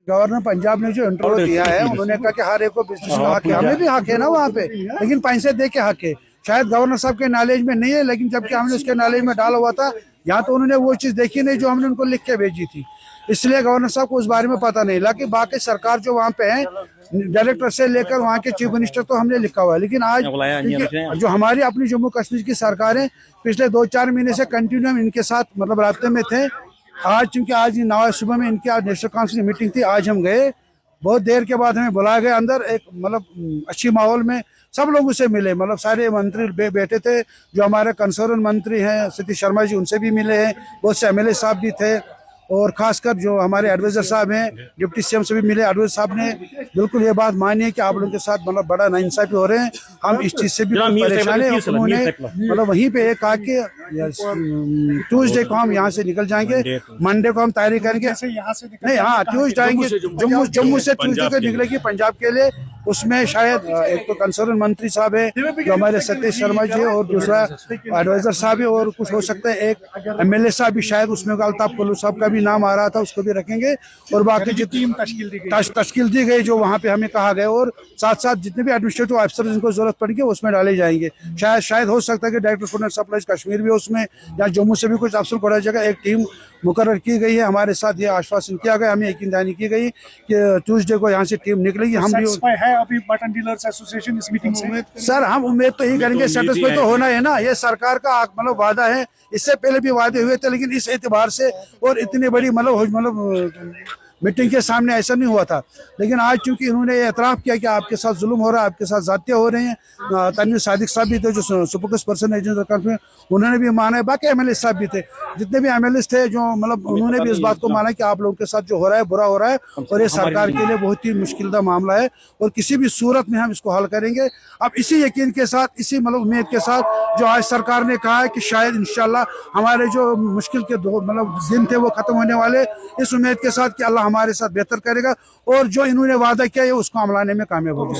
Governor Punjab ने जो interview दिया है, उन्होंने कहा कि हर एक को बिजनेस का हक है। हमें भी हक है ना वहाँ पे, लेकिन पैसे दे के हक है। शायद गवर्नर साहब के नॉलेज में नहीं है, लेकिन जबकि हमने उसके नॉलेज में डाला हुआ था, यहाँ तो उन्होंने वो चीज़ देखी नहीं जो हमने उनको लिख के भेजी थी। इसलिए गवर्नर साहब को उस बारे में पता नहीं। लेकिन बाकी सरकार जो वहाँ पे है, डायरेक्टर से लेकर वहाँ के चीफ मिनिस्टर तो हमने लिखा हुआ है। लेकिन आज जो हमारी अपनी जम्मू कश्मीर की सरकार है, पिछले 2-4 महीने से कंटिन्यू हम इनके साथ मतलब राब्ते में थे। आज चूंकि आज 9 सुबह में इनकी आज नेशनल काउंसिल की मीटिंग थी, आज हम गए। बहुत देर के बाद हमें बुलाया गया अंदर, एक मतलब अच्छी माहौल में सब लोगों से मिले। मतलब सारे मंत्री बैठे थे, जो हमारे कंसर्न मंत्री हैं सतीश शर्मा जी, उनसे भी मिले हैं। बहुत से एमएलए साहब भी थे, और खासकर जो हमारे एडवाइजर साहब हैं, डिप्टी सीएम से भी मिले। एडवाइजर साहब ने बिल्कुल ये बात मानी है कि आप लोगों के साथ मतलब बड़ा नाइंसाफी हो रहे हैं, हम इस चीज़ से भी परेशान हैं। उन्होंने मतलब वहीं पे एक कहा कि ट्यूसडे को हम यहाँ से निकल जाएंगे, मंडे को हम तैयारी करेंगे। नहीं, हाँ, ट्यूसडे आएंगे, जम्मू से ट्यूसडे को निकलेगी पंजाब के लिए। उसमें शायद एक तो कंसर्न मंत्री साहब है जो हमारे सतीश शर्मा जी, और दूसरा एडवाइजर साहब है, और कुछ हो सकता है एक एमएलए साहब भी शायद उसमें, अल्ताफ कुल्लू साहब का भी नाम आ रहा था, उसको भी रखेंगे। और बाकी जो टीम तश्कील दी गई जो वहाँ पे हमें कहा गया, और साथ साथ जितने भी एडमिनिस्ट्रेटिव अफसर जिनको जरूरत पड़ेगी उसमें डाले जाएंगे। शायद हो सकता है कि director food and supplies Kashmir भी उसमें, या जम्मू से भी कुछ अफसर पढ़ा जाएगा। एक टीम मुकर्रर की गई है, हमारे साथ ये आश्वासन किया गया, हमें यकीनदानी की गई कि ट्यूसडे को यहाँ से टीम निकलेगी। हम भी है अभी मटन डीलर्स एसोसिएशन इस मीटिंग से? सर हम उम्मीद तो यही करेंगे, सेटिस्फाई तो होना है ना, ये सरकार का मतलब वादा है। इससे पहले भी वादे हुए थे, लेकिन इस एतबार से और इतनी बड़ी मतलब मीटिंग के सामने ऐसा नहीं हुआ था। लेकिन आज चूंकि इन्होंने एतराफ़ किया कि आपके साथ जुल्म हो रहा है, आपके साथ ज़ातियाँ हो रही हैं। तनवीर सादिक साहब भी थे जो सुपरकस पर्सन है, उन्होंने भी माना है। बाकी एमएलए साहब भी थे, जितने भी एमएलए थे जो मतलब उन्होंने भी इस बात को माना कि आप लोगों के साथ जो हो रहा है बुरा हो रहा है, और ये सरकार के लिए बहुत ही मुश्किल का मामला है, और किसी भी सूरत में हम इसको हल करेंगे। अब इसी यकीन के साथ, इसी मतलब उम्मीद के साथ जो आज सरकार ने कहा है कि शायद इंशाल्लाह हमारे जो मुश्किल के मतलब दिन थे वो खत्म होने वाले, इस उम्मीद के साथ कि अल्लाह हमारे साथ बेहतर करेगा, और जो इन्होंने वादा किया है उसको अमलाने में कामयाब होगा।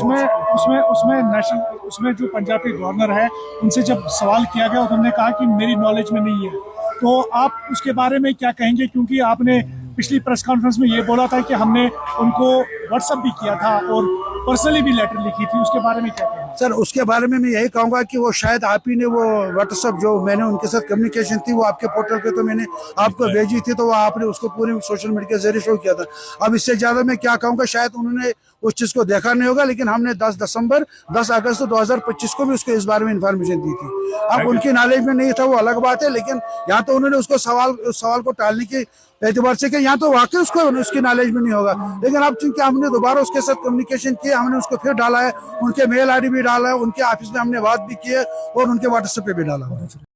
उसमें जो पंजाब के गवर्नर है, उनसे जब सवाल किया गया तो उन्होंने कहा कि मेरी नॉलेज में नहीं है। तो आप उसके बारे में क्या कहेंगे, क्योंकि आपने पिछली प्रेस कॉन्फ्रेंस में ये बोला था कि हमने उनको व्हाट्सएप भी किया था और पर्सनली भी लेटर लिखी थी, उसके बारे में क्या कहेंगे? सर उसके बारे में मैं यही कहूँगा कि वो शायद आप ही ने वो व्हाट्सएप जो मैंने उनके साथ कम्युनिकेशन थी वो आपके पोर्टल पे तो मैंने आपको भेजी थी, तो वो आपने उसको पूरी सोशल मीडिया के जरिए शो किया था। अब इससे ज़्यादा मैं क्या कहूँगा, शायद उन्होंने उस चीज़ को देखा नहीं होगा, लेकिन हमने 10 अगस्त 2025 को भी उसको इस बारे में इंफॉर्मेशन दी थी। अब उनकी नॉलेज में नहीं था वो अलग बात है, लेकिन यहाँ तो उन्होंने उसको सवाल को टालने के एतबार से कि यहाँ तो वाकई उसको उसकी नॉलेज में नहीं होगा। लेकिन अब चूंकि हमने दोबारा उसके साथ कम्युनिकेशन किया, हमने उसको फिर डाला है, उनके मेल आईडी भी डाला है, उनके ऑफिस में हमने बात भी की है, और उनके व्हाट्सएप पे भी डाला है।